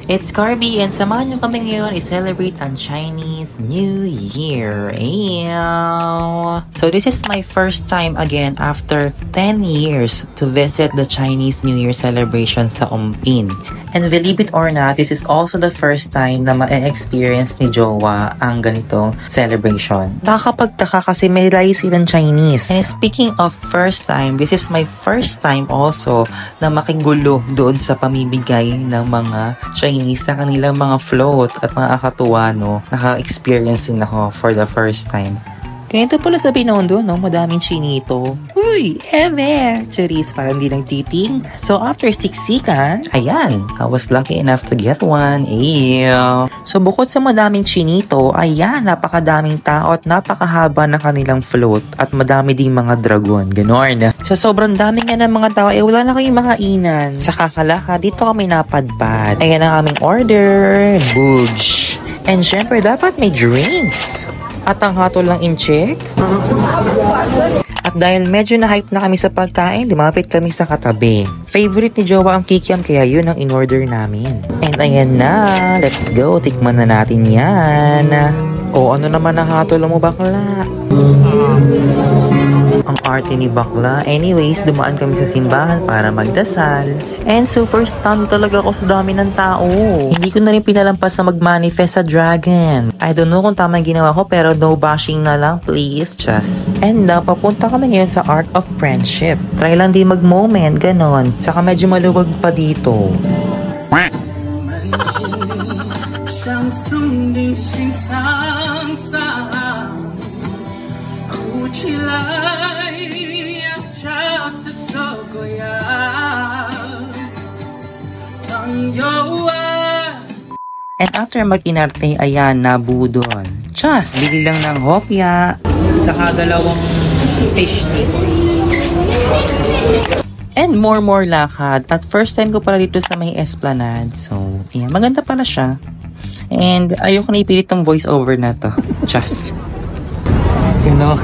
It's Carby and samahan nyo kami ngayon i-celebrate ang Chinese New Year. Ew. So this is my first time again after 10 years to visit the Chinese New Year celebration sa Ongpin. And believe it or not, this is also the first time na ma-experience ni Jowa ang ganitong celebration. Nakakapagtaka kasi may lahi silang Chinese. And speaking of first time, this is my first time also na makigulo doon sa pamimigay ng mga Chinese sa kanilang mga float at mga akatuwa, no? Naka-experience din ako for the first time. Ganito pala sa Binondo, no? Madaming chinito. Uy, eme! Charis, parang di nagtiting. So, after siksikan, ayan, I was lucky enough to get one. Ew. So, bukod sa madaming chinito, ayan, napakadaming tao at napakahaba ng kanilang float at madami ding mga dragon. Ganon. Sa sobrang dami nga ng mga tao, wala na kayong mga inan. Sa kakalaka, dito kami napadpad. Ayan ang aming order. Budge. And syempre, dapat may drinks. At ang hatol lang in-check. At dahil medyo na-hype na kami sa pagkain, lumapit kami sa katabi. Favorite ni Jowa ang kikiam kaya yun ang in-order namin. And ayan na, let's go, tikman na natin yan. O ano naman ang hatol mo, bakla? Ang arte ni bakla. Anyways, dumaan kami sa simbahan para magdasal. And so first time talaga ako sa dami ng tao. Hindi ko na rin pinalampas na mag-manifest sa dragon. I don't know kung tama yung ginawa ko pero no bashing na lang please, just. And papunta kami ngayon sa Art of Friendship. Try lang din mag-moment, ganon. Saka medyo maluwag pa dito. And after mag-inarte, ayan, nabudon. Just, bili lang ng hopya. Saka dalawang fish dip. And more lakad. At first time ko pala dito sa may Esplanade. So, ayan, maganda pala siya. And ayoko na ipilit tong voice over na to. Just. You know,